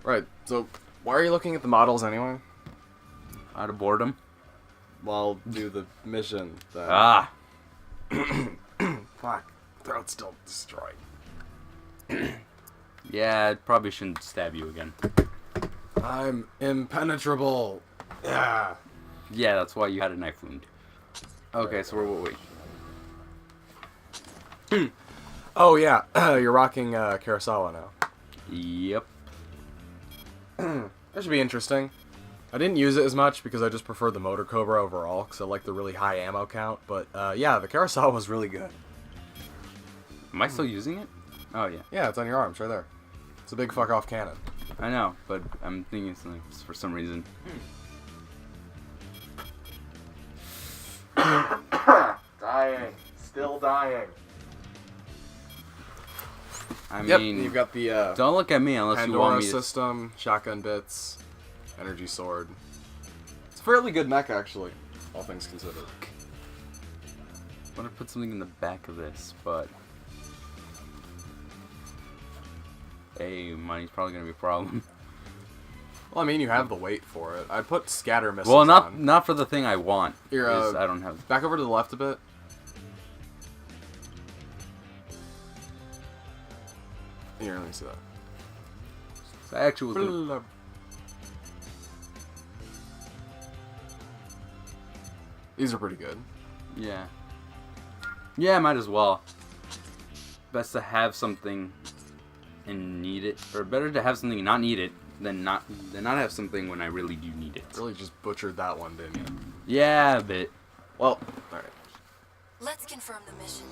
Right, so why are you looking at the models anyway? Out of boredom. Well, do the mission then. Ah. Fuck. Throat's still destroyed. Yeah, I probably shouldn't stab you again. I'm impenetrable. Yeah. Yeah, that's why you had a knife wound. Okay, so wait. Oh yeah, you're rocking Kurosawa now. Yep. That should be interesting. I didn't use it as much because I just prefer the Motor Cobra overall, because I like the really high ammo count. But yeah, the Kurosawa was really good. Am I still using it? Oh, yeah. Yeah, it's on your arms, right there. It's a big fuck off cannon. I know, but I'm thinking something for some reason. Dying. Still dying. I Yep, mean, you've got the don't look at me unless you want Pandora me to. system, shotgun bits, energy sword. It's a fairly good mech, actually, all things considered. I want to put something in the back of this, but hey, money's probably gonna be a problem. Well, I mean, you have the weight for it. I put scatter missiles Well, on. not for the thing I want. Here, I don't have. Back over to the left a bit. Here, let me see that. So I actually was gonna, These are pretty good. yeah. Yeah, might as well. Best to have something and need it, or better to have something and not need it than not have something when I really do need it. Really just butchered that one, didn't you? Yeah, a bit. Well, alright. Let's confirm the mission.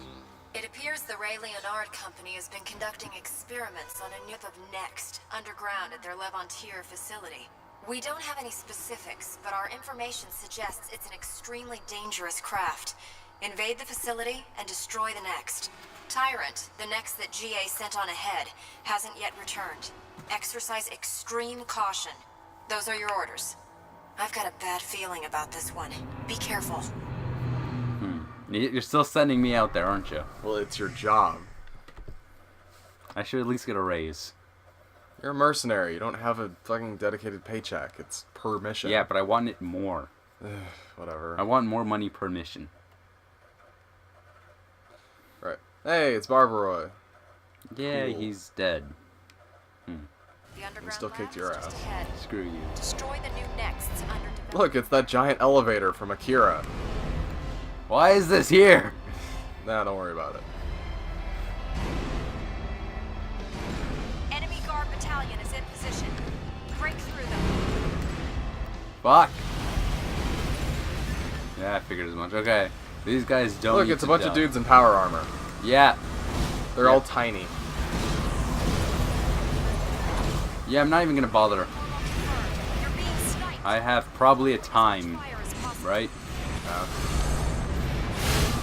It appears the Ray Leonard Company has been conducting experiments on a nip of Next underground at their Levantier facility. We don't have any specifics, but our information suggests it's an extremely dangerous craft. Invade the facility and destroy the Next. Tyrant, the Next that GA sent on ahead, hasn't yet returned. Exercise extreme caution. Those are your orders. I've got a bad feeling about this one. Be careful. You're still sending me out there, aren't you? Well, it's your job. I should at least get a raise. You're a mercenary. You don't have a fucking dedicated paycheck. It's per mission. Yeah, but I want it more. Whatever. I want more money per mission. Right. Hey, it's Barbaroy. Yeah, Cool. he's dead. The underground still lab kicked is your just ass. ahead. Screw you. Destroy the new Nexts under development. Look, it's that giant elevator from Akira. Why is this here? Nah, don't worry about it. Enemy guard battalion is in position. Break through them. Fuck. Yeah, I figured as much. Okay, these guys don't. Look, need it's a to bunch of delve. dudes in power armor. Yeah. They're all tiny. Yeah, I'm not even gonna bother. You're being sniped. I have probably a time, Fire is possible. right?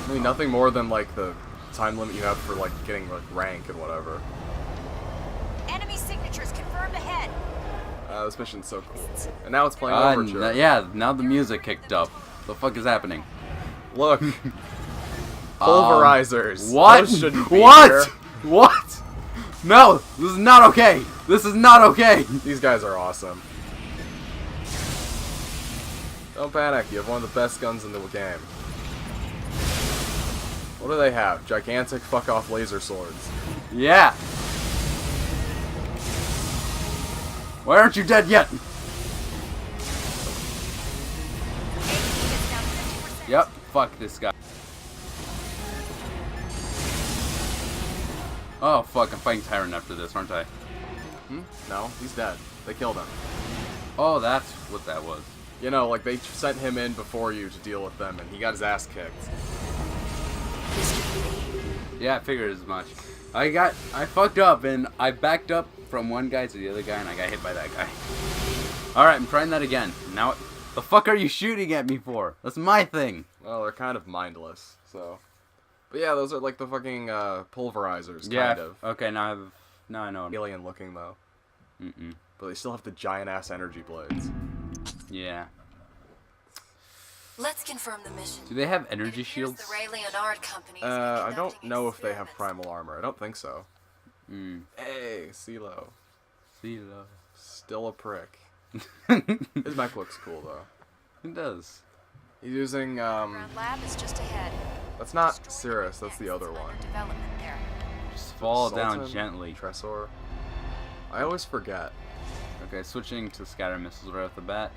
I mean, nothing more than, like, the time limit you have for, like, getting, like, rank and whatever. Enemy signatures confirmed ahead. This mission's so cool. And now it's playing Overture. Yeah, now the music kicked up. The fuck is happening? Look. Pulverizers. What? Those shouldn't be What? here. What? No, this is not okay. This is not okay. These guys are awesome. Don't panic. You have one of the best guns in the game. What do they have? Gigantic fuck-off laser swords. Yeah. Why aren't you dead yet? Yep. Fuck this guy. Oh fuck! I'm fighting Tyrant after this, aren't I? No, he's dead. They killed him. Oh, that's what that was. You know, like, they sent him in before you to deal with them, and he got his ass kicked. Yeah, I figured as much. I fucked up and I backed up from one guy to the other guy and I got hit by that guy. Alright, I'm trying that again. Now, the fuck are you shooting at me for? That's my thing. Well, they're kind of mindless, so... But yeah, those are like the fucking pulverizers, kind Yeah, of. okay, now I know. Alien looking, though. Mm-mm. But they still have the giant-ass energy blades. Yeah. Let's confirm the mission. Do they have It energy appears shields? The Ray Leonard Company has been I don't conducting know if they have experiments. primal armor. I don't think so. Mm. Hey, CeeLo. CeeLo. Still a prick. His mech looks cool though. It does. He's using Ground lab is just ahead. That's not Destroy Cirrus, the that's the next other one. under development there. Just fall down Sultan, gently. Tresor. I always forget. Okay, switching to scatter missiles right off the bat.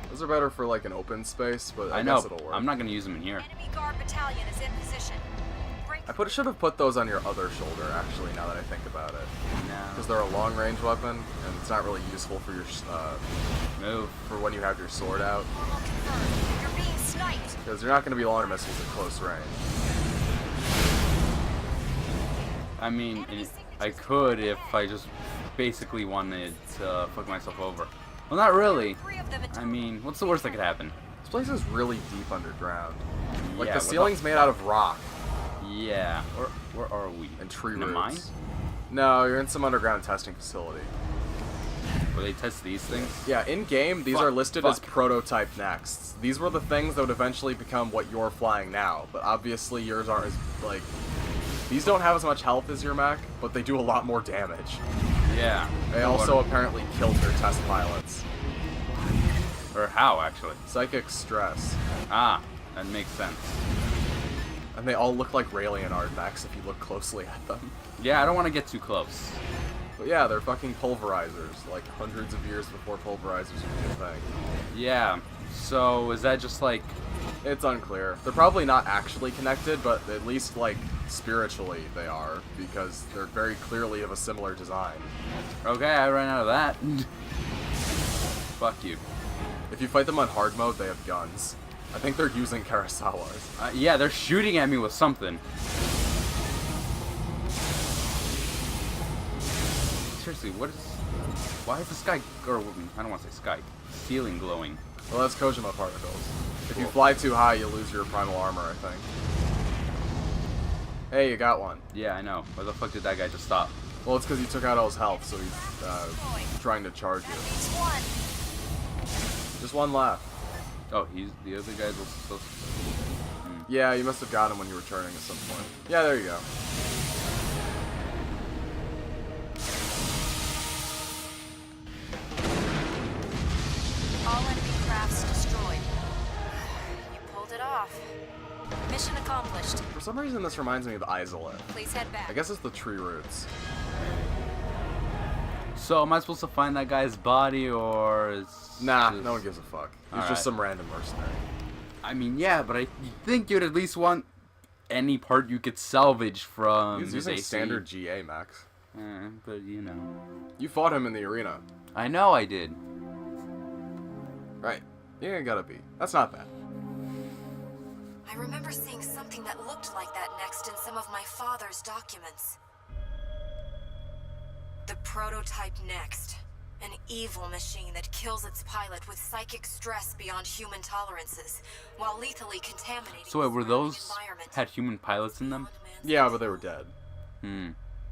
Those are better for like an open space, but I know. guess it'll work. I'm not gonna use them in here. Enemy guard battalion is in position. Break should have put those on your other shoulder, actually, now that I think about it. Because No. they're a long-range weapon, and it's not really useful for your Move. for when you have your sword out. normal confirmed. You're being sniped. Because you're not going to be launching missiles at close range. I mean, I could if I just basically wanted to fuck myself over. Well, not really. 3 of them in I mean, what's the worst that could happen? This place is really deep underground. Like, Yeah, the with ceiling's made out of rock Yeah. Where are we? and tree In a roots. mine? No, you're in some underground testing facility. Where they test these things? Yeah, in-game, these Fuck, are listed as fuck. prototype nexts. These were the things that would eventually become what you're flying now, but obviously yours aren't as, like... These don't have as much health as your mech, but they do a lot more damage. Yeah. They also apparently killed their test pilots. Or how, actually? Psychic stress. Ah, that makes sense. And they all look like Raelian art mechs if you look closely at them. Yeah, I don't want to get too close. But yeah, they're fucking pulverizers, like hundreds of years before pulverizers were a thing. Yeah. So, is that just like... It's unclear. They're probably not actually connected, but at least, like, spiritually they are, because they're very clearly of a similar design. Okay, I ran out of that. Fuck you. If you fight them on hard mode, they have guns. I think they're using Kurosawas. Yeah, they're shooting at me with something. Seriously, what is... Why is the sky... Or, I don't want to say sky. Ceiling glowing. Well, that's Kojima particles. If you Cool. fly too high, you lose your primal armor, I think. Hey, you got one. Yeah, I know. Why the fuck did that guy just stop? Well, it's because he took out all his health, so he's trying to charge That you. means 1. Just one left. Oh, he's... The other guy's also... Yeah, you must have got him when you were turning at some point. Yeah, there you go. All enemy crafts destroyed. You pulled it off. Mission accomplished. For some reason, this reminds me of Isolate. Please head back. I guess it's the tree roots. So, am I supposed to find that guy's body, or is... Nah, just- no one gives a fuck. He's Alright. just some random mercenary. I mean, yeah, but I think you'd at least want any part you could salvage from He's his using AC. standard GA max. But, you know. You fought him in the arena. I know I did. Right. Yeah, gotta be. That's not bad. I remember seeing something that looked like that next in some of my father's documents. The prototype next. An evil machine that kills its pilot with psychic stress beyond human tolerances, while lethally contaminating So, wait, were the those... surrounding environment had human pilots in them? beyond man's Yeah, but they were dead.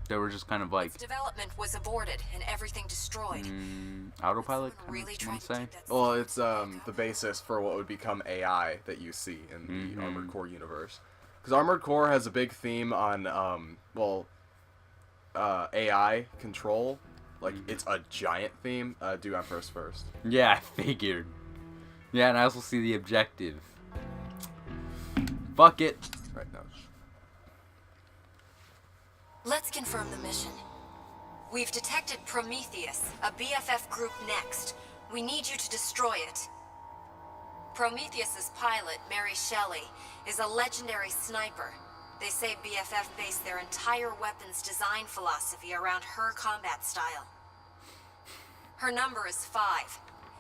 They were just kind of like... Its development was aborted and everything destroyed. autopilot, Someone kind really of, tried want to to say? keep that Well, secret it's from the basis for what would become AI that you see in the Armored Mhm. Core universe. Because Armored Core has a big theme on, AI control. Like, it's a giant theme. Do Empress first. Yeah, I figured. Yeah, and I also see the objective. Fuck it. Right, no. Let's confirm the mission. We've detected Prometheus, a BFF group next. We need you to destroy it. Prometheus's pilot, Mary Shelley, is a legendary sniper. They say BFF based their entire weapons design philosophy around her combat style. Her number is 5.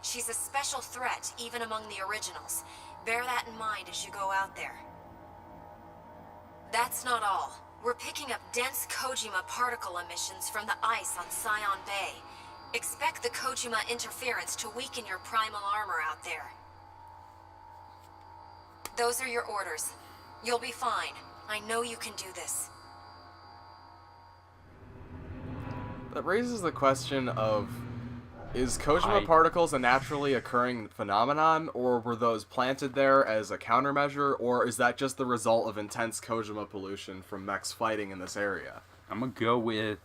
She's a special threat even among the originals. Bear that in mind as you go out there. That's not all. We're picking up dense Kojima particle emissions from the ice on Scion Bay. Expect the Kojima interference to weaken your primal armor out there. Those are your orders. You'll be fine. I know you can do this. That raises the question of, is Kojima I- particles a naturally occurring phenomenon, or were those planted there as a countermeasure, or is that just the result of intense Kojima pollution from mechs fighting in this area? I'm gonna go with...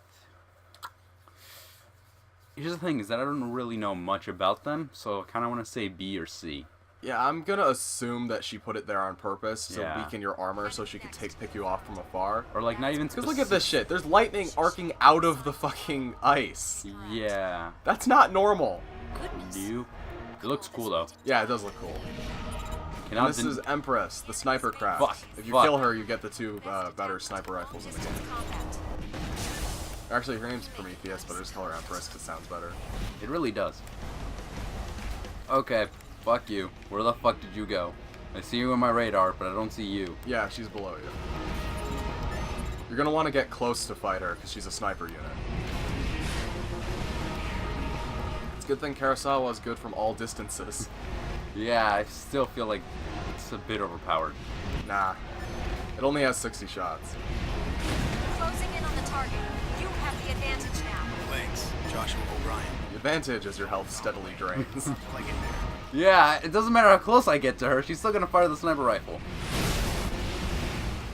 here's the thing: is that I don't really know much about them, so I kind of want to say B or C. Yeah, I'm gonna assume that she put it there on purpose to Yeah. weaken your armor so she could pick you off from afar. Or like not even. Because look at this shit. There's lightning arcing out of the fucking ice. Yeah. That's not normal. Goodness. You. It looks cool though. Yeah, it does look cool. Can And I this is Empress, the sniper craft. Fuck, If you fuck. kill her, you get the 2 better sniper rifles in the game. Combat. Actually, her name's Prometheus, but I just call her Empress because it sounds better. It really does. Okay. Fuck you. Where the fuck did you go? I see you on my radar, but I don't see you. Yeah, she's below you. You're gonna want to get close to fight her because she's a sniper unit. It's a good thing Kurosawa is good from all distances. Yeah, I still feel like it's a bit overpowered. Nah. It only has 60 shots. Closing in on the target. You have the advantage now. Thanks, Joshua O'Brien. The advantage is your health steadily drains. Like in there. Yeah, it doesn't matter how close I get to her, she's still gonna fire the sniper rifle.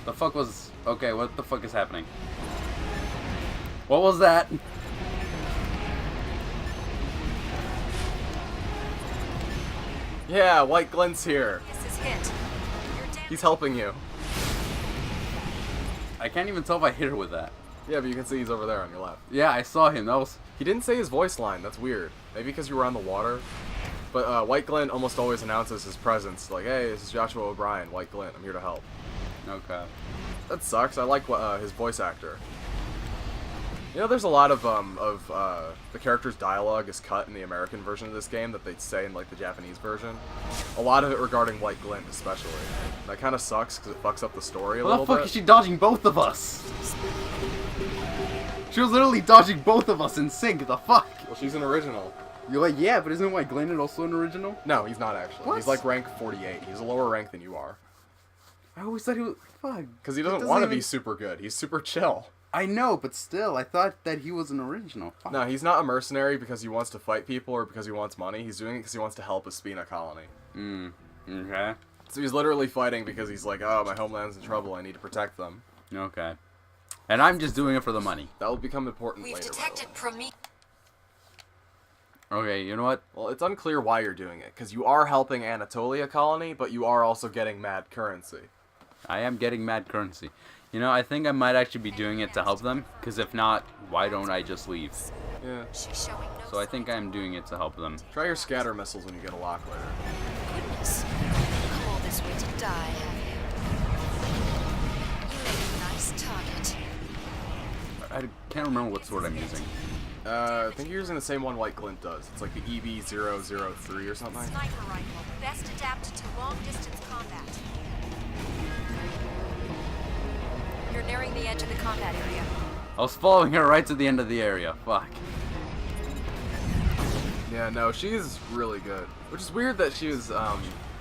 The fuck was... Okay, what the fuck is happening? What was that? Yeah, White Glint's here. This is hit. You're down. He's helping you. I can't even tell if I hit her with that. Yeah, but you can see he's over there on your left. Yeah, I saw him. That was... He didn't say his voice line. That's weird. Maybe because you were on the water. But White Glint almost always announces his presence. Like, hey, this is Joshua O'Brien, White Glint. I'm here to help. Okay. That sucks. I like his voice actor. You know, there's a lot of the character's dialogue is cut in the American version of this game that they'd say in like the Japanese version. A lot of it regarding White Glint, especially. That kind of sucks because it fucks up the story a What little the fuck bit. is she dodging both of us? She was literally dodging both of us in sync. The fuck? Well, she's an original. You're like, yeah, but isn't White Glint also an original? No, he's not actually. What? He's like rank 48. He's a lower rank than you are. I always thought he was... Fuck. Because he It doesn't want to be even- super good. He's super chill. I know, but still, I thought that he was an original. Fuck. No, he's not a mercenary because he wants to fight people or because he wants money. He's doing it because he wants to help a Spina colony. Okay. So he's literally fighting because he's like, oh, my homeland's in trouble. I need to protect them. Okay. And I'm just doing it for the money. That will become important We've later. by the detected way. Prometheus. Okay, you know what? Well, it's unclear why you're doing it because you are helping Anatolia colony, but you are also getting mad currency. I am getting mad currency. You know, I think I might actually be doing it to help them, because if not, why don't I just leave? Yeah. She's showing no So I think I'm doing it to help them. Try your scatter missiles when you get a lock later. goodness. Come all this way to die, have you? You made a nice target. I can't remember what sword I'm using. I think you're using the same one White Glint does. It's like the EB-003 or something. Sniper rifle, best adapted to long-distance combat. You're nearing the edge of the combat area. I was following her right to the end of the area. Fuck. Yeah, no, she's really good. Which is weird that she was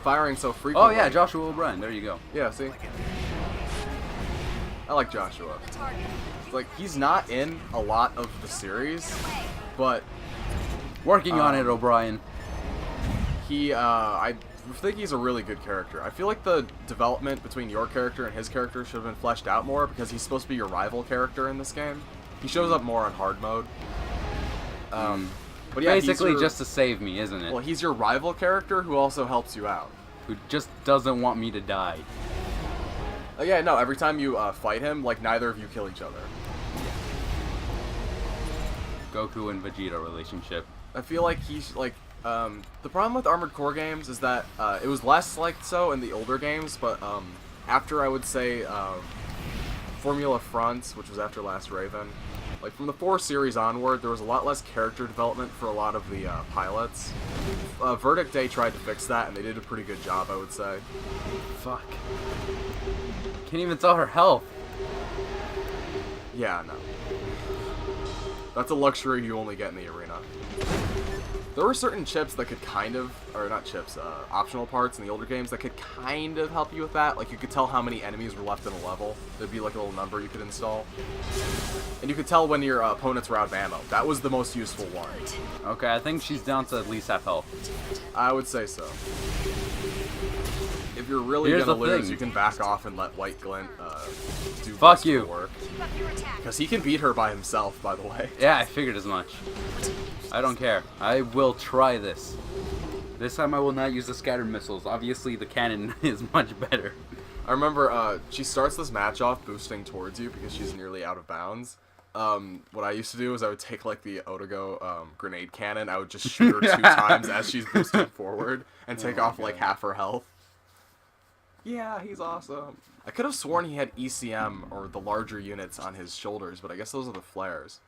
firing so Oh frequently. yeah, Joshua O'Brien. There you go. Yeah, see? I like Joshua. The target. Like, he's not in a lot of the series, but Working on it, O'Brien. I think he's a really good character. I feel like the development between your character and his character should have been fleshed out more because he's supposed to be your rival character in this game. He shows up more on hard mode. But yeah, Basically he's your, just to save me, isn't it? well, he's your rival character who also helps you out. Who just doesn't want me to die. Yeah, no, every time you fight him, like, neither of you kill each other. Goku and Vegeta relationship. I feel like he's, like, the problem with Armored Core games is that it was less like so in the older games, but after, I would say, Formula Front, which was after Last Raven, like, from the 4 series onward, there was a lot less character development for a lot of the pilots. Verdict Day tried to fix that, and they did a pretty good job, I would say. Fuck. Can't even tell her health. Yeah, no. That's a luxury you only get in the arena. There were certain chips that could kind of, or not chips, optional parts in the older games that could kind of help you with that. Like, you could tell how many enemies were left in a level. There'd be like a little number you could install. And you could tell when your opponents were out of ammo. That was the most useful one. Okay, I think she's down to at least half health. I would say so. If you're really Here's gonna the lose, thing. you can back off and let White Glint do Fuck most of you. the work. Keep up your attack. Because he can beat her by himself, by the way. Yeah, I figured as much. I don't care. I will try this. This time I will not use the scattered missiles. Obviously, the cannon is much better. I remember she starts this match off boosting towards you because she's nearly out of bounds. What I used to do is I would take like the Otago grenade cannon. I would just shoot her 2 times as she's boosting forward and take off like half her health. Yeah, he's awesome. I could have sworn he had ECM or the larger units on his shoulders, but I guess those are the flares.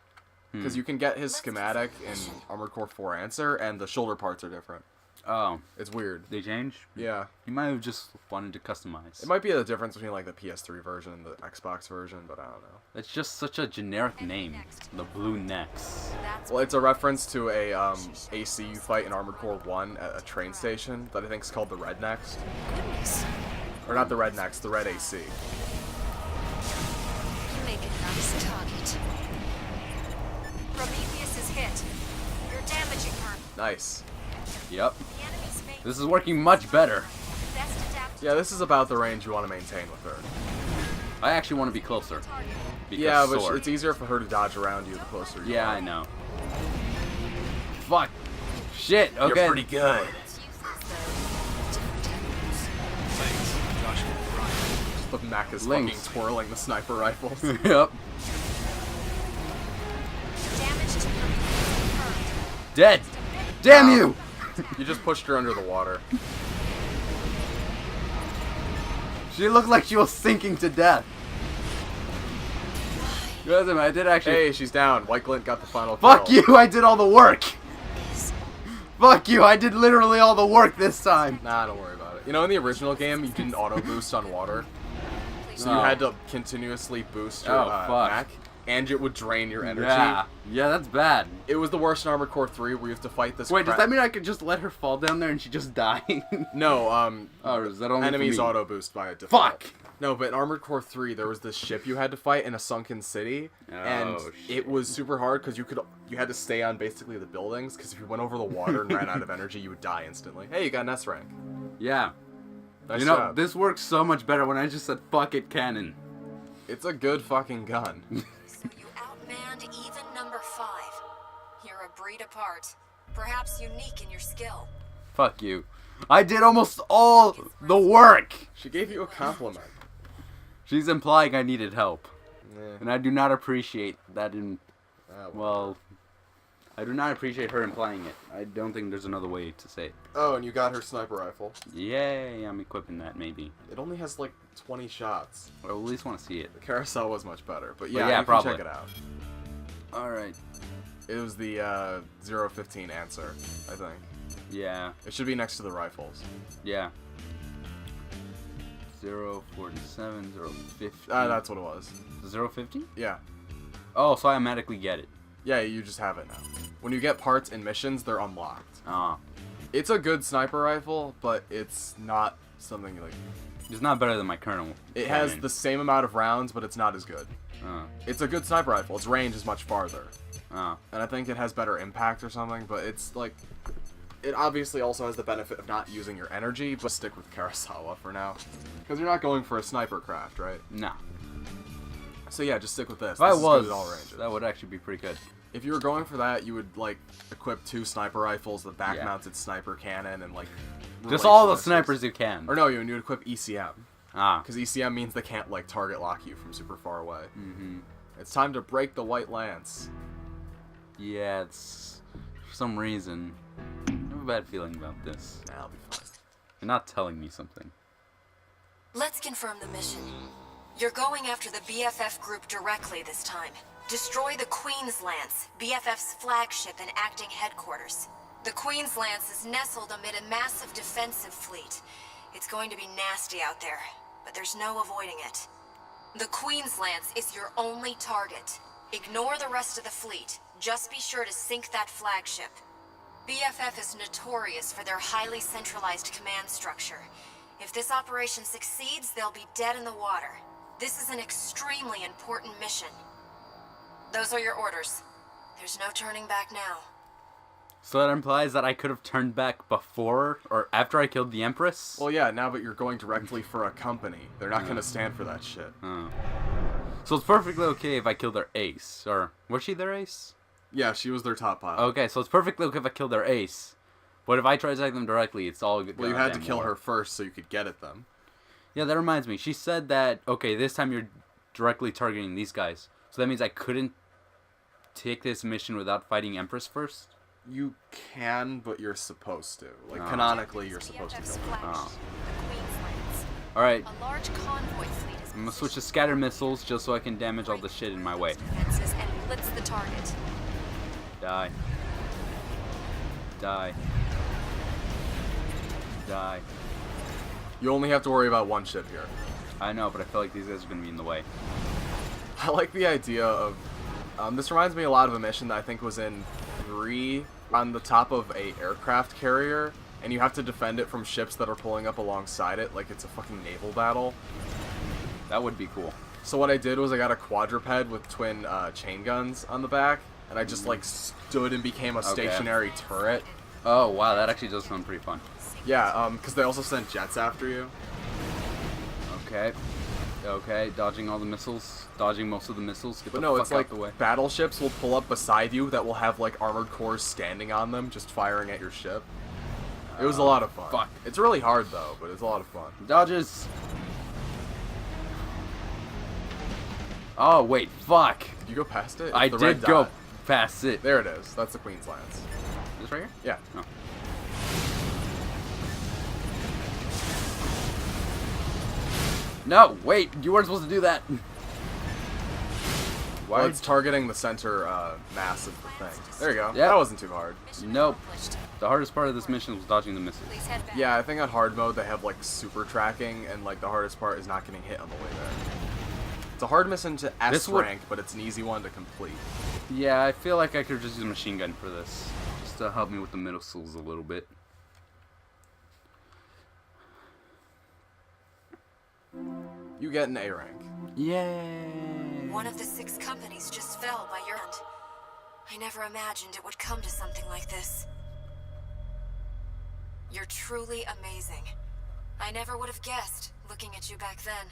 Because you can get his schematic in Armored Core 4 Answer, and the shoulder parts are different. Oh. It's weird. They change? Yeah. He might have just wanted to customize. It might be the difference between like the PS3 version and the Xbox version, but I don't know. It's just such a generic name. The Blue Necks. Well, it's a reference to a AC you fight in Armored Core 1 at a train station that I think is called the Rednecks. Goodness. Or not the Rednecks, the Red AC. You make a nice target. Prometheus is hit. You're damaging her. Nice. Yep. The enemy's main This is working much better. best adapted Yeah, this is about the range you want to maintain with her. I actually want to be closer. target. Because Yeah, but sword. it's easier for her to dodge around you the closer you Yeah, are. I know. Fuck. Shit. Okay. You're pretty good. It's useless though. Different techniques. Thanks, Joshua O'Brien. The mech is Links. fucking twirling the sniper rifles. Yep. Damage to Prometheus confirmed. Dead. Damn Wow. you. You just pushed her under the water. She looked like she was sinking to death. Doesn't matter, I did actually. Hey, she's down. White Glint got the final Fuck kill. you! I did all the work. Fuck you! I did literally all the work this time. Nah, don't worry about it. You know, in the original game, you didn't auto boost on water, so Oh. you had to continuously boost your Oh, fuck. mech, and it would drain your energy. Yeah, that's bad. It was the worst in Armored Core 3, where you have to fight this. Wait, does that mean I could just let her fall down there and she just die? No, Oh, is that only for enemies me? auto boost by default. Fuck! No, but in Armored Core 3, there was this ship you had to fight in a sunken city, and Oh, it was super hard because you had to stay on basically the buildings, because if you went over the water and ran out of energy, you would die instantly. Hey, you got an S rank. Yeah. Nice You know, job. this works so much better when I just said fuck it cannon. It's a good fucking gun. So you outmanned even number 5. You're a breed apart. Perhaps unique in your skill. Fuck you. I did almost all the work! She gave you a compliment. She's implying I needed help. Yeah. And I do not appreciate that in... Ah, Well, I do not appreciate her implying it. I don't think there's another way to say it. Oh, and you got her sniper rifle. Yay, I'm equipping that maybe. It only has like 20 shots. Or at least want to see it. The carousel was much better, but yeah, yeah, you probably. can check it out. Alright. It was the 015 answer, I think. Yeah, It should be next to the rifles. yeah. 047, 050. That's what it was. 050? Yeah. Oh, so I automatically get it. Yeah, you just have it now. When you get parts in missions, they're unlocked. Ah. It's a good sniper rifle, but it's not something like... It's not better than my current It has cannon. the same amount of rounds, but it's not as good. It's a good sniper rifle. Its range is much farther. And I think it has better impact or something, but it's like... It obviously also has the benefit of not using your energy, but stick with Kurosawa for now. Because you're not going for a sniper craft, right? Nah. So yeah, just stick with this. If I This is was, good at all ranges. that would actually be pretty good. If you were going for that, you would like equip 2 sniper rifles, the back-mounted sniper cannon, and like... Just all the relation snipers you can. Or no, you would equip ECM. Ah. Because ECM means they can't like target lock you from super far away. Mm-hmm. It's time to break the white lance. Yeah, it's... For some reason... I have a bad feeling about this. Nah, I'll be fine. You're not telling me something. Let's confirm the mission. You're going after the BFF group directly this time. Destroy the Queen's Lance, BFF's flagship and acting headquarters. The Queen's Lance is nestled amid a massive defensive fleet. It's going to be nasty out there, but there's no avoiding it. The Queen's Lance is your only target. Ignore the rest of the fleet. Just be sure to sink that flagship. BFF is notorious for their highly centralized command structure. If this operation succeeds, they'll be dead in the water. This is an extremely important mission. Those are your orders. There's no turning back now. So that implies that I could have turned back before or after I killed the Empress? Well, yeah, now but you're going directly for a company. They're not going to stand for that shit. Oh. So it's perfectly okay if I kill their ace. Or, was she their ace? Yeah, she was their top pilot. Okay, so it's perfectly okay if I kill their ace. But if I try to attack them directly, it's all good. Well, you had to kill her first so you could get at them. Yeah, that reminds me. She said that, okay, this time you're directly targeting these guys. So that means I couldn't take this mission without fighting Empress first? You can, but you're supposed to. Like, Oh. canonically, you're supposed to kill her. Oh. The Queenslands. Alright, A large convoy fleet is I'm gonna switch to scatter missiles just so I can damage all the shit in my way. defenses and blitz the target. Die. Die. Die. You only have to worry about one ship here. I know, but I feel like these guys are gonna be in the way. I like the idea of... this reminds me a lot of a mission that I think was in 3 on the top of a aircraft carrier, and you have to defend it from ships that are pulling up alongside it like it's a fucking naval battle. That would be cool. So what I did was I got a quadruped with twin chain guns on the back, and I just like stood and became a stationary turret. Oh, wow, that actually does sound pretty fun. Yeah, because they also sent jets after you. Okay. Okay, dodging all the missiles. Dodging most of the missiles. Get But the no, fuck it's out like the way. battleships will pull up beside you that will have like armored cores standing on them, just firing at your ship. It was a lot of fun. Fuck. It's really hard though, but it's a lot of fun. Dodges! Oh, wait, fuck! Did you go past it? It's I the did red go dot. past it. There it is. That's the Queenslands. This right here? Yeah. Oh. No, wait, you weren't supposed to do that. Well, it's targeting the center mass of the thing. There you go. Yeah. That wasn't too hard. Nope. The hardest part of this mission was dodging the missiles. Please head back. Yeah, I think on hard mode they have like super tracking, and like the hardest part is not getting hit on the way there. It's a hard mission to S This would- rank, but it's an easy one to complete. Yeah, I feel like I could just use a machine gun for this. Just to help me with the missiles a little bit. You get an A rank. Yay! One of the 6 companies just fell by your hand. I never imagined it would come to something like this. You're truly amazing. I never would have guessed, looking at you back then.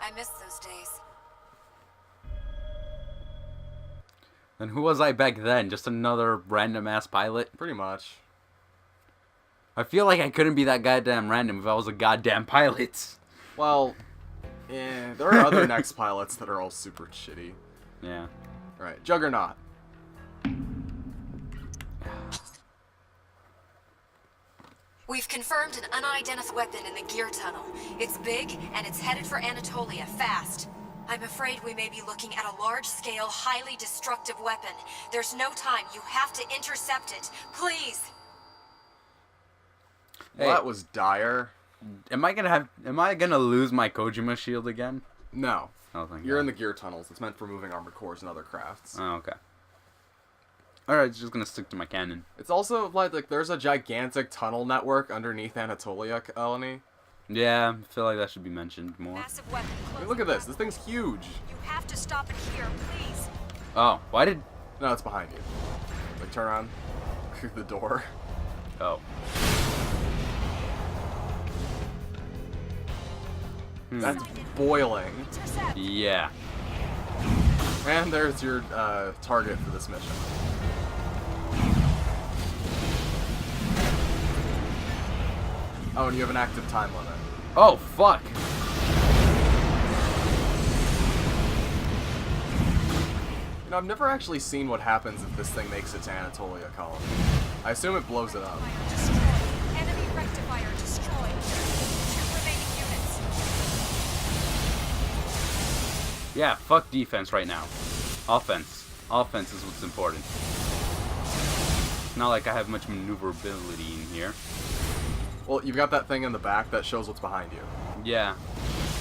I miss those days. And who was I back then? Just another random ass pilot? Pretty much. I feel like I couldn't be that goddamn random if I was a goddamn pilot. Well, yeah, there are other next pilots that are all super shitty. Yeah. Right, Juggernaut. We've confirmed an unidentified weapon in the gear tunnel. It's big, and it's headed for Anatolia fast. I'm afraid we may be looking at a large-scale, highly destructive weapon. There's no time. You have to intercept it. Please! Well, Hey. that was dire. Am I gonna lose my Kojima shield again? No. Oh, thank You're God. in the gear tunnels. It's meant for moving armored cores and other crafts. Oh, okay. Alright, just gonna stick to my cannon. It's also like there's a gigantic tunnel network underneath Anatolia colony. Yeah, I feel like that should be mentioned more. Massive weapon. I mean, look at this. This thing's huge. You have to stop it here, please. Oh, why did... No, it's behind you. Like, turn around. The door. Oh. That's boiling. Intercept. Yeah. And there's your target for this mission. Oh, and you have an active time limit. Oh, fuck! You know, I've never actually seen what happens if this thing makes it to Anatolia colony. I assume it blows it up. Rectifier destroyed. Enemy rectifier destroyed. 2 remaining units. Yeah, fuck defense right now. Offense. Offense is what's important. It's not like I have much maneuverability in here. Well, you've got that thing in the back that shows what's behind you. Yeah.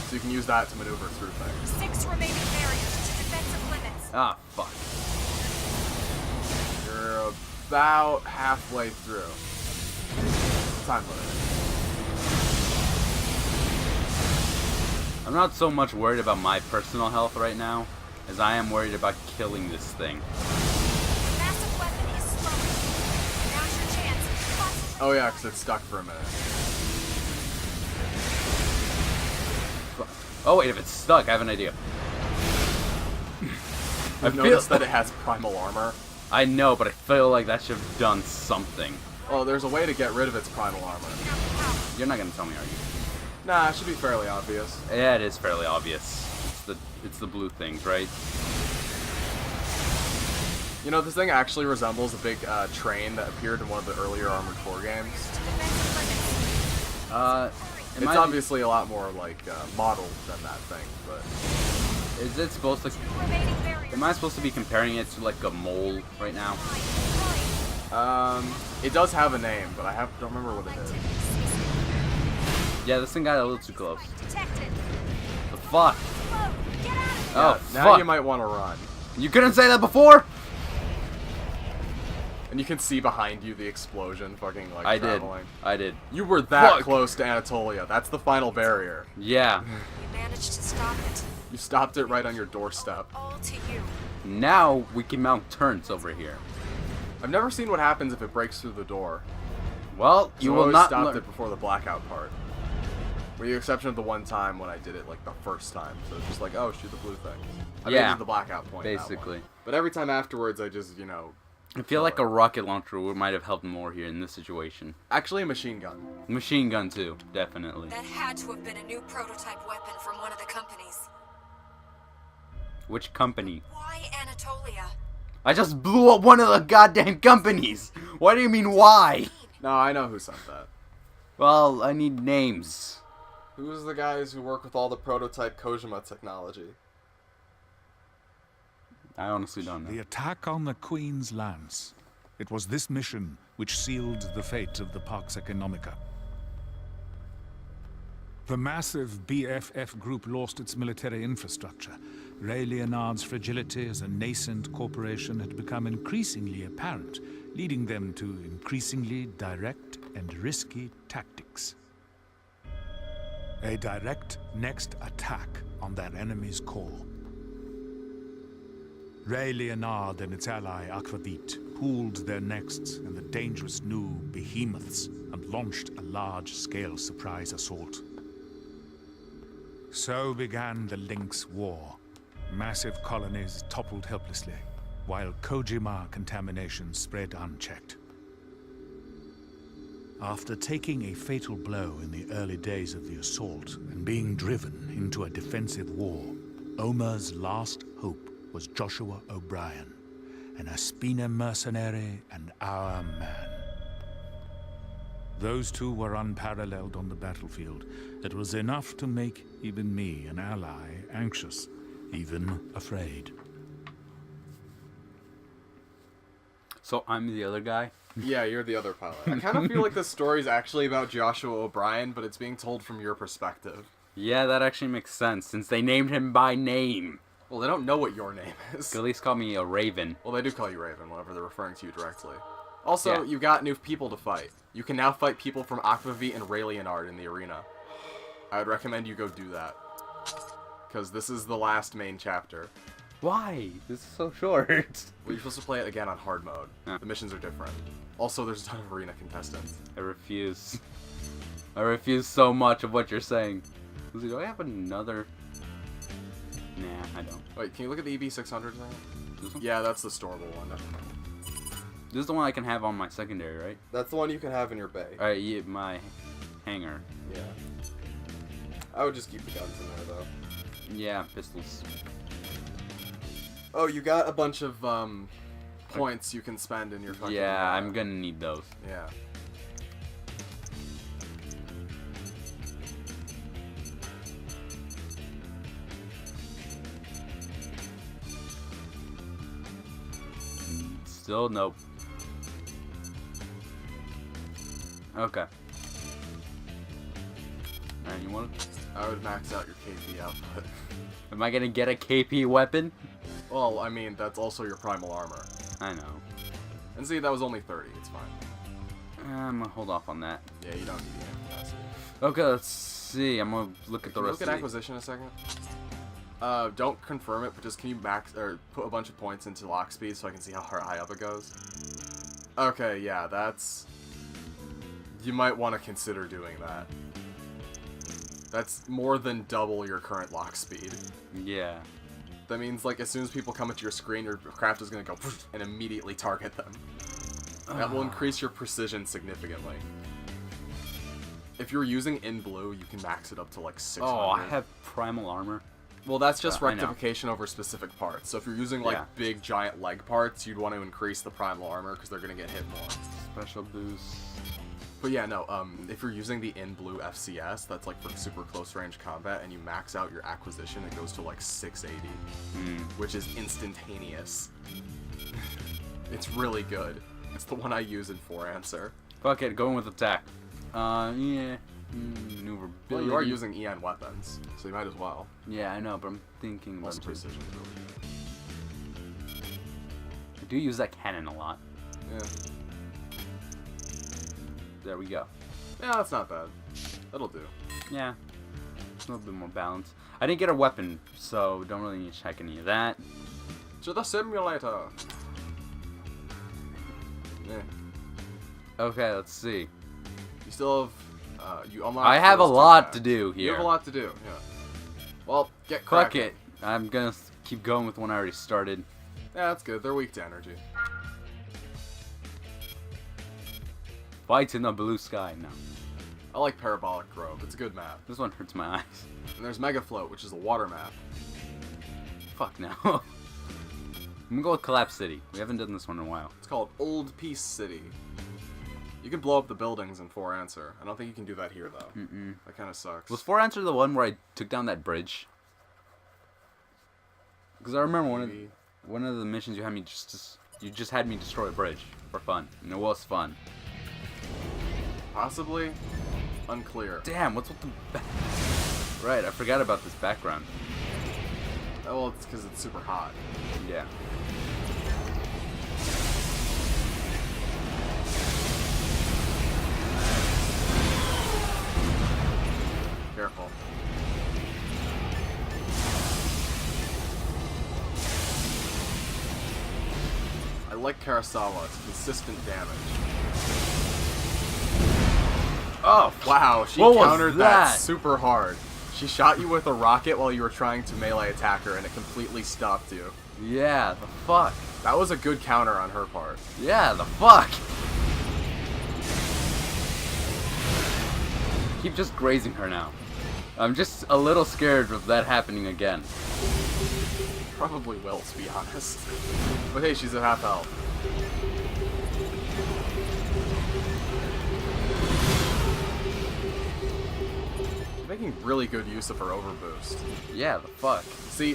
So you can use that to maneuver through things. 6 remaining barriers to defensive limits. Ah, fuck. You're about halfway through. Time limit. I'm not so much worried about my personal health right now, as I am worried about killing this thing. Massive weapon is slowing. Now's your chance. Concentrate. Oh yeah, because it's stuck for a minute. Oh wait, if it's stuck, I have an idea. You've noticed that it has primal armor. I know, but I feel like that should have done something. Well, there's a way to get rid of its primal armor. You're not gonna tell me, are you? Nah, it should be fairly obvious. Yeah, it is fairly obvious. It's the blue things, right? You know, this thing actually resembles a big train that appeared in one of the earlier Armored Core games. It's obviously a lot more like modeled than that thing, but is it supposed to? Am I supposed to be comparing it to like a mole right now? it does have a name, but I don't remember what it is. Yeah, this thing got a little too close. The fuck? Yeah, Oh, now fuck. you might want to run. You couldn't say that before? And you can see behind you the explosion fucking like traveling. I did. You were that Fuck. close to Anatolia. That's the final barrier. Yeah. We managed to stop it. You stopped it right on your doorstep. All to you. Now we can mount turrets over here. I've never seen what happens if it breaks through the door. Well, you I will always not stopped learn. it before the blackout part. With the exception of the one time when I did it like the first time. So it's just like, oh, shoot the blue things. I made it Yeah, to the blackout point. in that one. basically. But every time afterwards, I just, you know. I feel like a rocket launcher might have helped more here in this situation. Actually, a machine gun. Machine gun too, definitely. That had to have been a new prototype weapon from one of the companies. Which company? Why Anatolia? I just blew up one of the goddamn companies! What do you mean, why? No, I know who sent that. Well, I need names. Who's the guys who work with all the prototype Kojima technology? I honestly don't know. The attack on the Queen's Lance. It was this mission which sealed the fate of the Pax Economica. The massive BFF group lost its military infrastructure. Ray Leonard's fragility as a nascent corporation had become increasingly apparent, leading them to increasingly direct and risky tactics. A direct next attack on their enemy's core. Ray Leonard and its ally Aquavit pooled their nexts and the dangerous new behemoths and launched a large-scale surprise assault. So began the Lynx War. Massive colonies toppled helplessly, while Kojima contamination spread unchecked. After taking a fatal blow in the early days of the assault and being driven into a defensive war, Omer's last hope was Joshua O'Brien, an Aspina mercenary and our man. Those two were unparalleled on the battlefield. It was enough to make even me, an ally, anxious, even afraid. So I'm the other guy? Yeah, you're the other pilot. I kind of feel like this story is actually about Joshua O'Brien, but it's being told from your perspective. Yeah, that actually makes sense, since they named him by name. Well, they don't know what your name is. They at least call me a Raven. Well, they do call you Raven whenever they're referring to you directly. Also, Yeah. you've got new people to fight. You can now fight people from Aquavit and Ray Leonard in the arena. I would recommend you go do that. Because this is the last main chapter. Why? This is so short. Well, you're supposed to play it again on hard mode. Huh. The missions are different. Also, there's a ton of arena contestants. I refuse. I refuse so much of what you're saying. Do I have another? Nah, I don't. Wait, can you look at the EB600 thing? This one? Yeah, that's the storable one. This is the one I can have on my secondary, right? That's the one you can have in your bay. Alright, yeah, my hangar. Yeah. I would just keep the guns in there, though. Yeah, pistols. Oh, you got a bunch of, points you can spend in your fucking... Yeah, I'm gonna need those. Yeah. Still, nope. Okay. Alright, you want it? I would max out your KP output. Am I gonna get a KP weapon? Well, I mean, that's also your primal armor. I know. And see, that was only 30. It's fine. I'm gonna hold off on that. Yeah, you don't need the capacity. Okay, let's see. I'm gonna look at the Can you rest look of at the... acquisition a second? Don't confirm it, but just can you max or put a bunch of points into lock speed so I can see how high up it goes? Okay, yeah, that's... You might want to consider doing that. That's more than double your current lock speed. Yeah. That means, like, as soon as people come into your screen, your craft is going to go and immediately target them. That will increase your precision significantly. If you're using in blue, you can max it up to, like, 600. Oh, I have primal armor. Well, that's just I know. rectification over specific parts. So if you're using, like, Yeah. big, giant leg parts, you'd want to increase the primal armor, because they're going to get hit more. Special boost. But yeah, no, if you're using the in blue FCS, that's like for super close range combat, and you max out your acquisition, it goes to like 680, which is instantaneous. It's really good. It's the one I use in 4 answer. Fuck it, going with attack. Yeah. Maneuverability. Well, you are using EN weapons, so you might as well. Yeah, I know, but I'm thinking about Also precision is really good. I do use that cannon a lot. Yeah. There we go. Yeah, that's not bad. That'll do. Yeah. It's a little bit more balanced. I didn't get a weapon, so don't really need to check any of that. To the simulator! Yeah. Okay, let's see. You still have, you unlock... I have a those two lot paths. to do You here. have a lot to do, yeah. Well, get Fuck cracking. it. I'm gonna keep going with one I already started. Yeah, that's good. They're weak to energy. Fights in the blue sky. No. I like Parabolic Grove. It's a good map. This one hurts my eyes. And there's Mega Float, which is a water map. Fuck no. I'm gonna go with Collapse City. We haven't done this one in a while. It's called Old Peace City. You can blow up the buildings in 4 answer. I don't think you can do that here, though. That kind of sucks. Was 4 Answer the one where I took down that bridge? Because I remember one of the missions you had me you just had me destroy a bridge for fun, and it was fun. Possibly? Unclear. Damn, what's with the right? I forgot about this background. Oh, well, it's because it's super hot. Yeah. Careful. I like Karasawa. It's consistent damage. Oh, wow. She What was countered that? super hard. She shot you with a rocket while you were trying to melee attack her, and it completely stopped you. Yeah, the fuck. That was a good counter on her part. Yeah, the fuck. Keep just grazing her now. I'm just a little scared of that happening again. Probably will, to be honest. But hey, she's at half health. Making really good use of her overboost. Yeah, the fuck. See,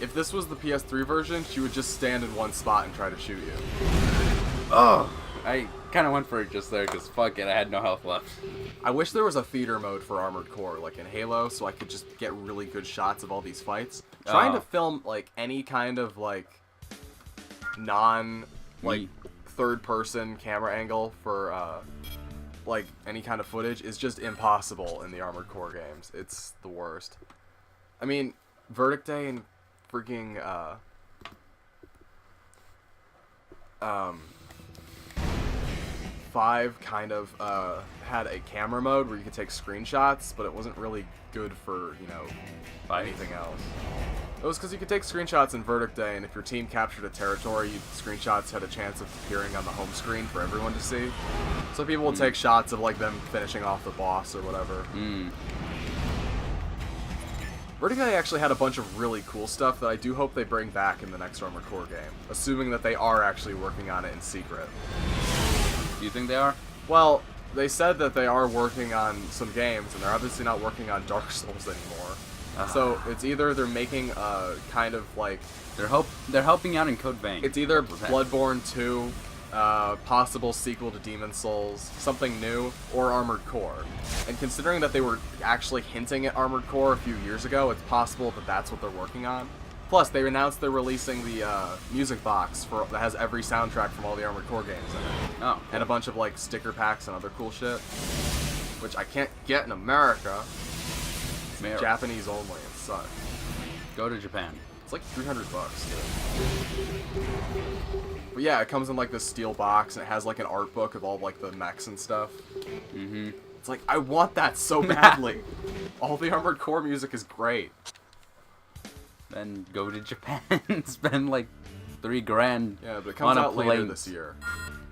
if this was the PS3 version, she would just stand in one spot and try to shoot you. Oh, I kind of went for it just there because fuck it, I had no health left. I wish there was a theater mode for Armored Core, like in Halo, so I could just get really good shots of all these fights. Trying to film, like, any kind of, like, Me. third-person camera angle for, like, any kind of footage is just impossible in the Armored Core games. It's the worst. I mean, Verdict Day and freaking, 5 kind of had a camera mode where you could take screenshots, but it wasn't really good for, you know, anything else. It was because you could take screenshots in Verdict Day, and if your team captured a territory, screenshots had a chance of appearing on the home screen for everyone to see. So people would take shots of, like, them finishing off the boss or whatever. Verdict Day actually had a bunch of really cool stuff that I do hope they bring back in the next Armored Core game, assuming that they are actually working on it in secret. Do you think they are? Well, they said that they are working on some games, and they're obviously not working on Dark Souls anymore. So it's either they're making a kind of like... They're helping out in Code Vein. It's either Bloodborne 2, possible sequel to Demon's Souls, something new, or Armored Core. And considering that they were actually hinting at Armored Core a few years ago, it's possible that that's what they're working on. Plus, they announced they're releasing the music box that has every soundtrack from all the Armored Core games in it. Oh. And a bunch of, like, sticker packs and other cool shit. Which I can't get in America. It's Japanese only. It sucks. Go to Japan. It's like $300, dude. But yeah, it comes in, like, this steel box, and it has, like, an art book of all, like, the mechs and stuff. It's like, I want that so badly. All the Armored Core music is great. Then go to Japan and spend like $3,000 Yeah, but it comes on a out later plane. this year.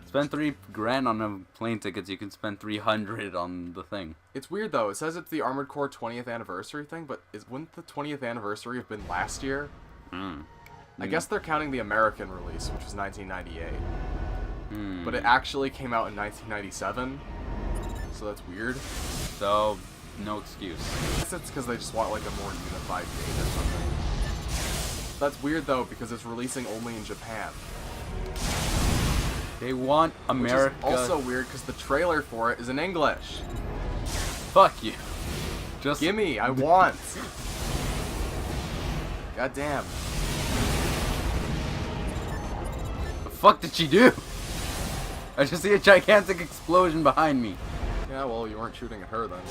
Spend $3,000 on a plane tickets. You can spend $300 on the thing. It's weird though. It says it's the Armored Core 20th anniversary thing, but wouldn't the 20th anniversary have been last year? I guess they're counting the American release, which was 1998. But it actually came out in 1997, so that's weird. So, no excuse. I guess it's because they just want like a more unified date or something. That's weird though, because it's releasing only in Japan. They want America. Which is also weird because the trailer for it is in English. Fuck you. Just Gimme, I want. God damn. The fuck did she do? I just see a gigantic explosion behind me. Yeah, well, you weren't shooting at her then, were you?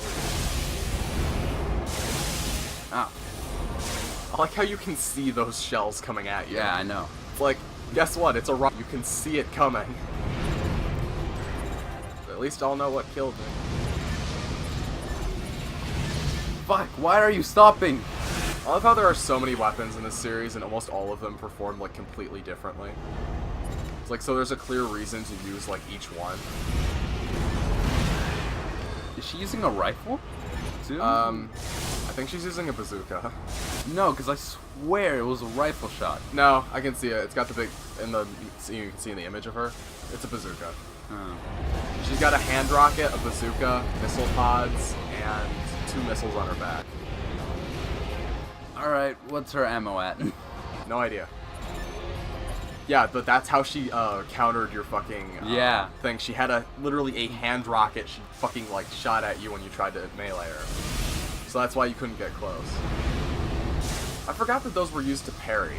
Ow. I like how you can see those shells coming at you. Yeah, I know. It's like, guess what? It's a rock. You can see it coming. At least I'll know what killed me. Fuck, why are you stopping? I love how there are so many weapons in this series, and almost all of them perform, like, completely differently. It's like, so there's a clear reason to use, like, each one. Is she using a rifle? Too? I think she's using a bazooka. No, because I swear it was a rifle shot. No, I can see it. It's got the big, you can see in the image of her. It's a bazooka. Oh. She's got a hand rocket, a bazooka, missile pods, and 2 missiles on her back. Alright, what's her ammo at? No idea. Yeah, but that's how she countered your fucking Yeah. thing. She had literally a hand rocket she fucking like shot at you when you tried to melee her. So that's why you couldn't get close. I forgot that those were used to parry.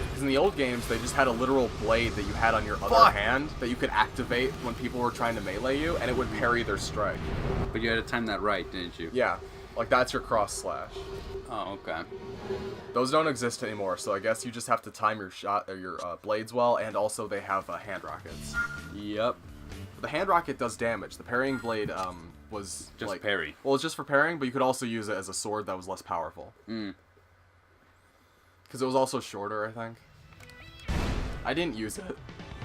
Because in the old games, they just had a literal blade that you had on your other hand that you could activate when people were trying to melee you, and it would parry their strike. But you had to time that right, didn't you? Yeah, like that's your cross slash. Oh, okay. Those don't exist anymore, so I guess you just have to time your shot or your blades well, and also they have hand rockets. Yep. The hand rocket does damage. The parrying blade was Just like, parry. Well, it's just for parrying, but you could also use it as a sword that was less powerful. Because it was also shorter, I think. I didn't use it.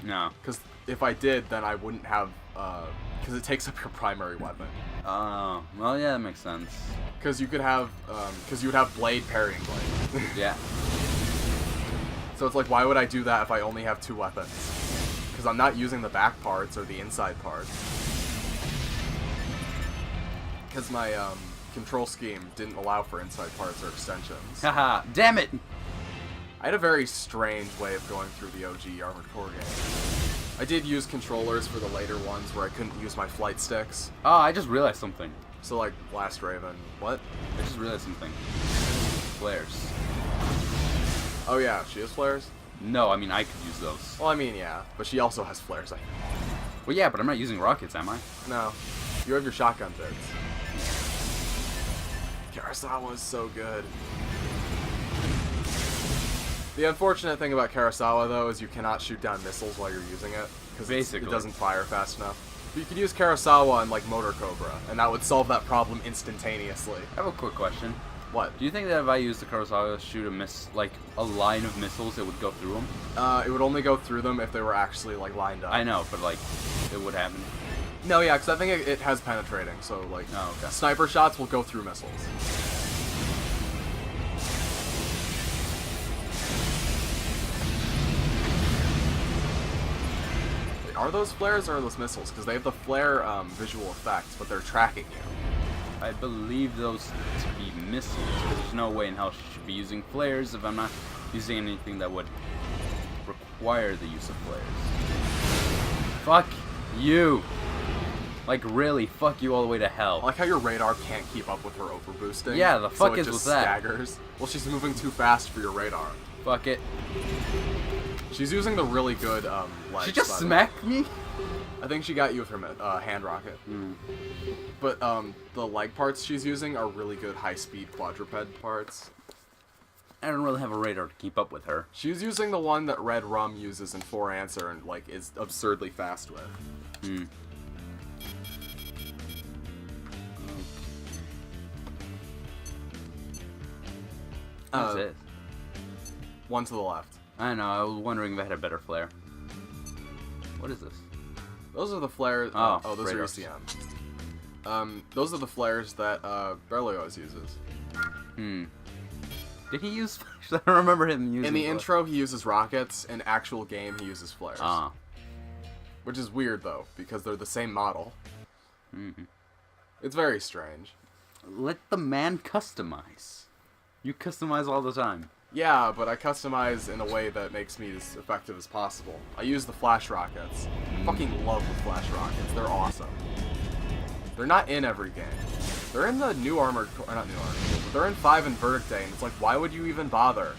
No. Because if I did, then I wouldn't have, because it takes up your primary weapon. Oh, well, yeah, that makes sense. Because you could have, because you would have blade parrying blade. Yeah. So it's like, why would I do that if I only have 2 weapons? Because I'm not using the back parts or the inside parts. Because my control scheme didn't allow for inside parts or extensions. Haha, damn it! I had a very strange way of going through the OG Armored Core game. I did use controllers for the later ones where I couldn't use my flight sticks. Oh, I just realized something. So like Last Raven. What? I just realized something. Flares. Oh yeah, she has flares? No, I mean, I could use those. Well, I mean, yeah, but she also has flares, I think. Well, yeah, but I'm not using rockets, am I? No. You have your shotgun bits. Karasawa is so good. The unfortunate thing about Karasawa, though, is you cannot shoot down missiles while you're using it. Because it doesn't fire fast enough. But you could use Karasawa on, like, Motor Cobra, and that would solve that problem instantaneously. I have a quick question. What? Do you think that if I used the Kurosawa to shoot a line of missiles, it would go through them? It would only go through them if they were actually, like, lined up. I know, but, like, it would happen. No, yeah, because I think it has penetrating, so, like, sniper shots will go through missiles. Wait, are those flares or are those missiles? Because they have the flare visual effects, but they're tracking you. I believe those to be missiles, because there's no way in hell she should be using flares if I'm not using anything that would require the use of flares. Fuck you! Like, really, fuck you all the way to hell. I like how your radar can't keep up with her overboosting. Yeah, the fuck so is it with just that? staggers. Well, she's moving too fast for your radar. Fuck it. She's using the really good legs. She just smacked me? I think she got you with her hand rocket. But the leg parts she's using are really good high-speed quadruped parts. I don't really have a radar to keep up with her. She's using the one that Red Rum uses in 4 Answer and like is absurdly fast with. What's it? one to the left. I know, I was wondering if I had a better flare. What is this? Those are the flares. Oh, those radars. are ECM. Those are the flares that Berlioz uses. Did he use flares? I don't remember him using In the flares. intro, he uses rockets. In actual game, he uses flares. Ah. Which is weird, though, because they're the same model. Mm-hmm. It's very strange. Let the man customize. You customize all the time. Yeah, but I customize in a way that makes me as effective as possible. I use the flash rockets. I fucking love the flash rockets. They're awesome. They're not in every game. They're in the new Armored Core, not new Armored Core, but they're in 5 and Verdict Day, and it's like, why would you even bother?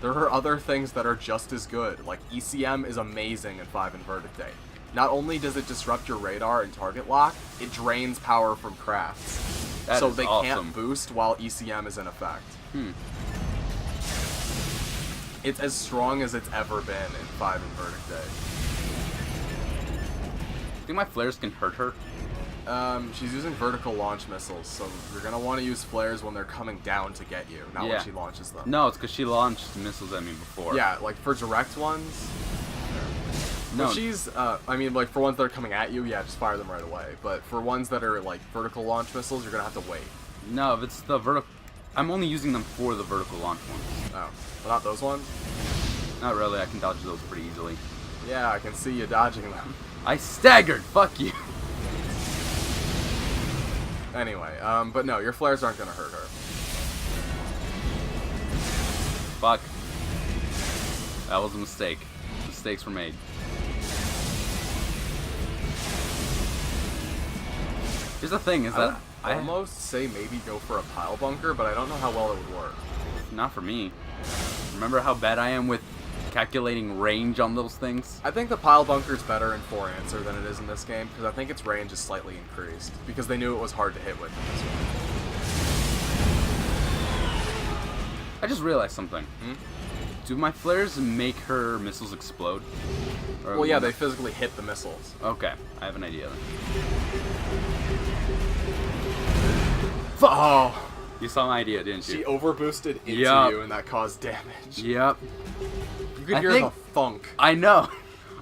There are other things that are just as good. Like, ECM is amazing in 5 and Verdict Day. Not only does it disrupt your radar and target lock, it drains power from crafts. That so is they awesome. can't boost while ECM is in effect. It's as strong as it's ever been in 5 and Verdict Day. I think my flares can hurt her. She's using vertical launch missiles, so you're gonna want to use flares when they're coming down to get you, not when she launches them. No, it's because she launched missiles at me before. Yeah, like for direct ones. No. But she's, I mean, like for ones that are coming at you, yeah, just fire them right away. But for ones that are like vertical launch missiles, you're gonna have to wait. No, if it's the vertical... I'm only using them for the vertical launch ones. Oh, but not those ones? Not really, I can dodge those pretty easily. Yeah, I can see you dodging them. I staggered! Fuck you! Anyway, but no, your flares aren't gonna hurt her. Fuck. That was a mistake. Mistakes were made. Here's the thing, is that I almost say maybe go for a pile bunker, but I don't know how well it would work. Not for me. Remember how bad I am with calculating range on those things? I think the pile bunker's better in 4 Answer than it is in this game, because I think its range is slightly increased, because they knew it was hard to hit with in this one. I just realized something. Do my flares make her missiles explode? Or Well, yeah, they physically hit the missiles. Okay, I have an idea then. Oh! You saw my idea, didn't you? She overboosted into Yup. you, and that caused damage. Yep. You could I hear think- the thunk. I know.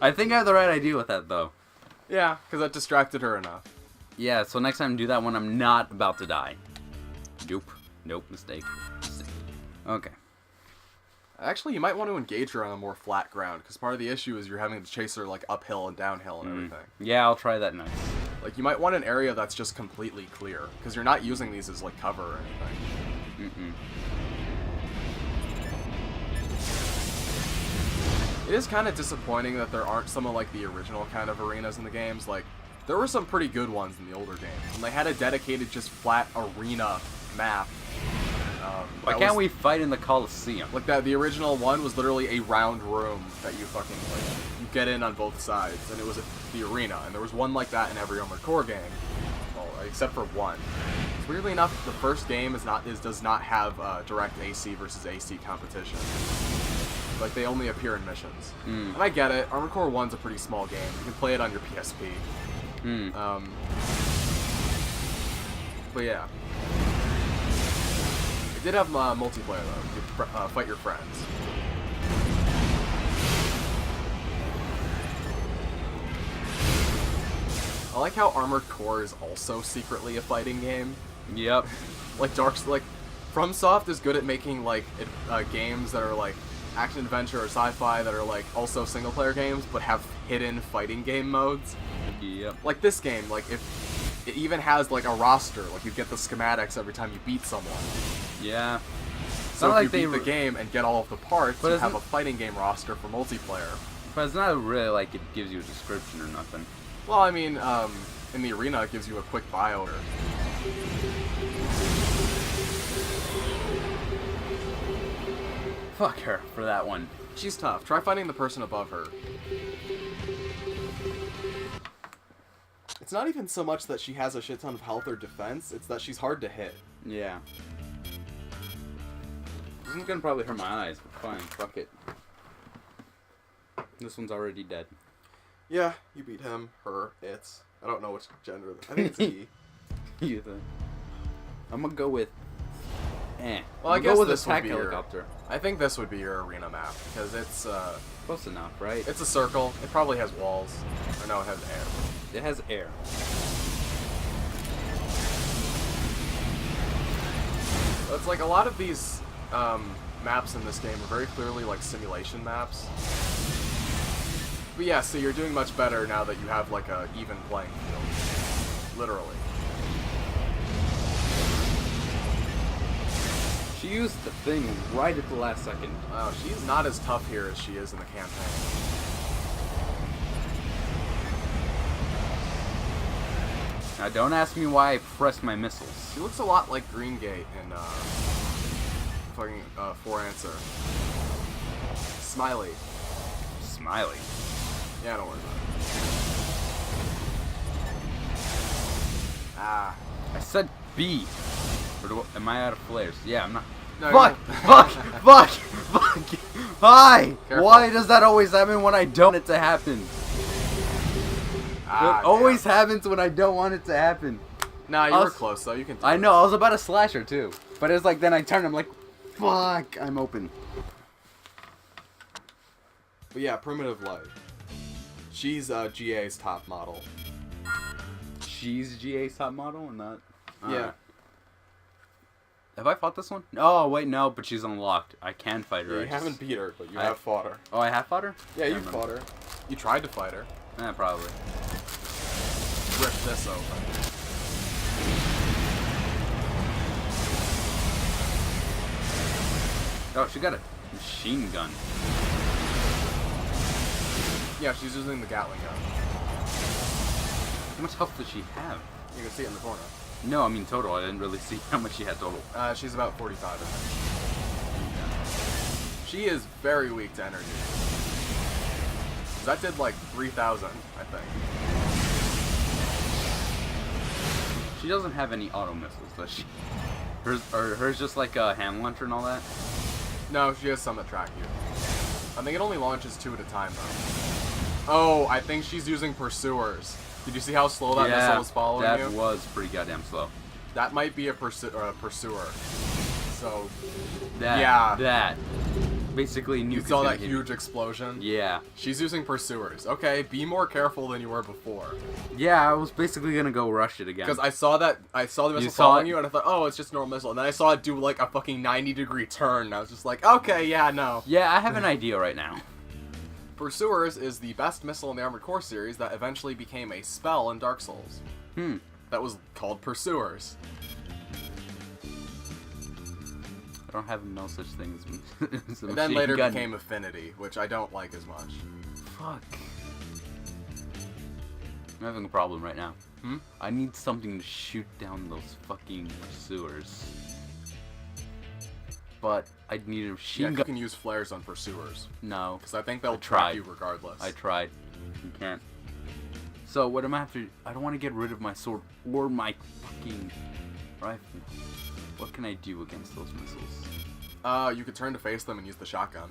I think I have the right idea with that, though. Yeah, because that distracted her enough. Yeah, so next time do that when I'm not about to die. Nope. Nope, mistake. Okay. Actually, you might want to engage her on a more flat ground, because part of the issue is you're having to chase her like uphill and downhill and everything. Yeah, I'll try that next. Like, you might want an area that's just completely clear, because you're not using these as like cover or anything. It is kind of disappointing that there aren't some of like the original kind of arenas in the games. Like, there were some pretty good ones in the older games, and they had a dedicated just flat arena map. Why can't we fight in the Coliseum? Like that, the original one was literally a round room that you fucking like you get in on both sides, and it was the arena. And there was one like that in every Armored Core game, well, except for one. Weirdly enough, the first game does not have direct AC versus AC competition. Like, they only appear in missions. And I get it. Armored Core 1's a pretty small game. You can play it on your PSP. But yeah. It did have multiplayer, though. You could fight your friends. I like how Armored Core is also secretly a fighting game. Yep. Like, FromSoft is good at making, like, games that are, like, action-adventure or sci-fi that are, like, also single-player games, but have hidden fighting game modes. Yep. Like this game, like, if it even has, like, a roster, like, you get the schematics every time you beat someone. Yeah. So not if like you beat they the game and get all of the parts, But you isn't- have a fighting game roster for multiplayer. But it's not really like it gives you a description or nothing. Well, I mean, in the arena, it gives you a quick bio. Fuck her for that one. She's tough. Try finding the person above her. It's not even so much that she has a shit ton of health or defense, it's that she's hard to hit. Yeah. This one's gonna probably hurt my eyes, but fine, fuck it. This one's already dead. Yeah, you beat him, her, it's. I don't know which gender. I think it's he. You think? I'm gonna go with. Well, I I'm gonna guess go with this would attack be your- helicopter. I think this would be your arena map because it's Close enough, right? it's a circle. It probably has walls. Or no, it has air. It has air. So it's like a lot of these maps in this game are very clearly like simulation maps. But yeah, so you're doing much better now that you have like a even playing field. Literally. She used the thing right at the last second. Wow, she's not as tough here as she is in the campaign. Now don't ask me why I pressed my missiles. She looks a lot like Green Gate in fucking For Answer. Smiley. Smiley. Yeah, don't worry about it. Ah. I said B. Or am I out of flares? Yeah, I'm not. No, Fuck! Fuck! Fuck! Hi! Careful. Why does that always happen when I don't want it to happen? Ah, It always happens when I don't want it to happen. Nah, you I were was- close though. You can. Do I this. know, I was about to slash her too. But it's like then I turn, I'm like, fuck, I'm open. But yeah, Primitive Light. She's GA's top model. She's GA's top model and not. Yeah. Have I fought this one? Oh, wait, no, but she's unlocked. I can fight her. You I just- haven't beat her, but you I- have fought her. Oh, I have fought her? Yeah, you Can't fought her. You tried to fight her. remember. Probably. Rip this open. Oh, she got a machine gun. Yeah, she's using the Gatling gun. How much health does she have? You can see it in the corner. No, I mean total. I didn't really see how much she had total. She's about 45 in it. She is very weak to energy. That did like 3,000, I think. She doesn't have any auto missiles, does she? Hers just like a hand launcher and all that? No, she has some that track you. I think it only launches 2 at a time, though. Oh, I think she's using pursuers. Did you see how slow that missile was following that you? was pretty goddamn slow. That might be a pursuer. So, That, yeah. Basically, You saw that huge explosion? Yeah. She's using pursuers. Okay, be more careful than you were before. Yeah, I was basically gonna go rush it again. Because I saw the missile saw following it? you, and I thought, oh, it's just a normal missile. And then I saw it do like a fucking 90-degree turn, and I was just like, okay, yeah, no. Yeah, I have an idea right now. Pursuers is the best missile in the Armored Core series that eventually became a spell in Dark Souls. That was called Pursuers. I don't have no such thing as a And then machine later gun. became Affinity, which I don't like as much. Fuck. I'm having a problem right now. I need something to shoot down those fucking pursuers. But I need a Yeah, machine you gun. can use flares on Pursuers. No. Because I think they'll I track tried. you regardless. I tried. You can't. So what am I have to? I don't want to get rid of my sword or my fucking rifle. What can I do against those missiles? You could turn to face them and use the shotgun.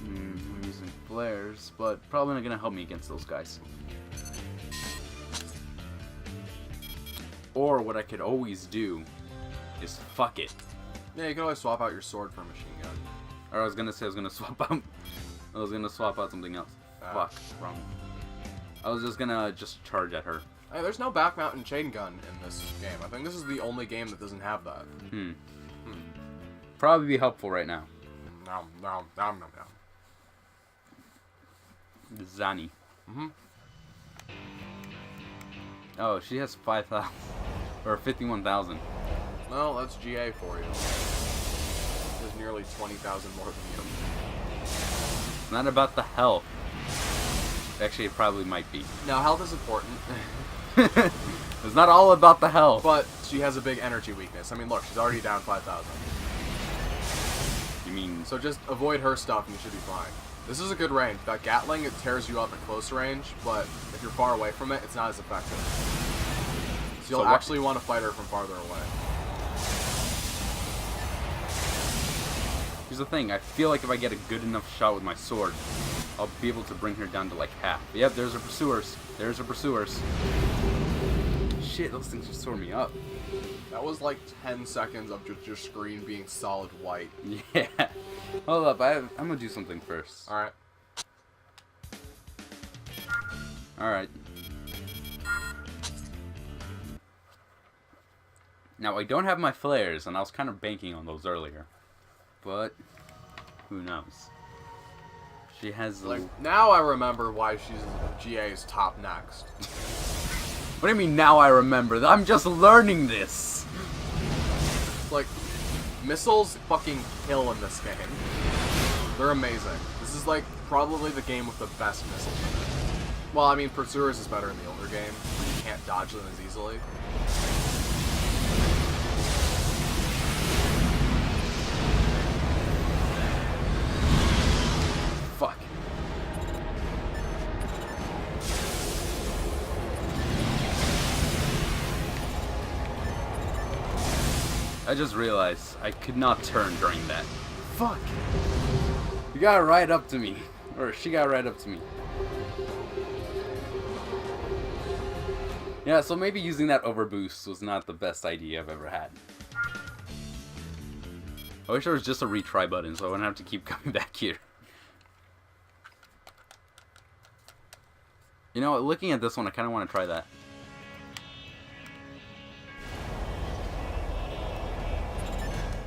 I'm using flares, but probably not gonna help me against those guys. Or what I could always do is fuck it. Yeah, you can always swap out your sword for a machine gun. Or I was gonna say I was gonna swap out. I was gonna swap out something else. Fuck, wrong. I was just gonna charge at her. Hey, there's no back mountain chain gun in this game. I think this is the only game that doesn't have that. Probably be helpful right now. No. Zani. Oh, she has 5,000 or 51,000. Well, that's GA for you. There's nearly 20,000 more than you. It's not about the health. Actually, it probably might be. Now, health is important, It's not all about the health. but she has a big energy weakness. I mean, look, she's already down 5,000. You mean So just avoid her stuff and you should be fine. This is a good range. That Gatling, it tears you up at close range, but if you're far away from it, it's not as effective. So you'll what- actually want to fight her from farther away. Here's the thing, I feel like if I get a good enough shot with my sword, I'll be able to bring her down to like half. Yep, there's her pursuers. There's her pursuers. Shit. shit, those things just tore me up. That was like 10 seconds of just your screen being solid white. Yeah. Hold up, I'm gonna do something first. Alright. Alright. Now, I don't have my flares, and I was kind of banking on those earlier. But, who knows? She has... Like, now I remember why she's GA's top next. What do you mean, now I remember? I'm just learning this! Like, missiles fucking kill in this game. They're amazing. This is, like, probably the game with the best missiles in it. Well, I mean, Pursuers is better in the older game. You can't dodge them as easily. Fuck. I just realized I could not turn during that. Fuck. You got right up to me. Or she got right up to me. Yeah, so maybe using that overboost was not the best idea I've ever had. I wish there was just a retry button so I wouldn't have to keep coming back here. You know what, looking at this one, I kind of want to try that.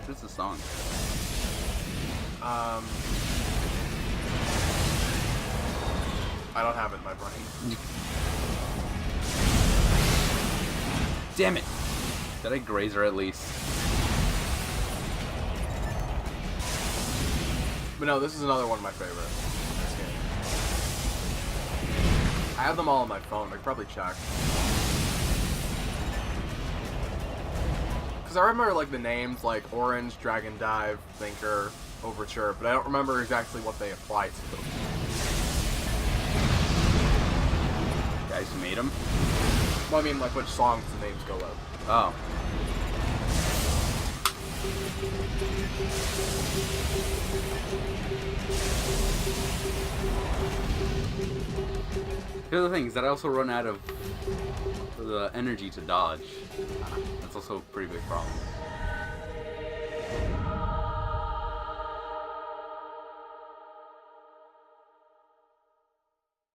What's the song? I don't have it in my brain. Damn it! Did I graze her at least? But no, this is another one of my favorites in this game. I have them all on my phone. I could probably check. Because I remember like the names like Orange, Dragon Dive, Thinker, Overture, but I don't remember exactly what they apply to. Guys who made them? Well, I mean, like which songs the names go with. Oh. The other thing is that I also run out of the energy to dodge. That's also a pretty big problem.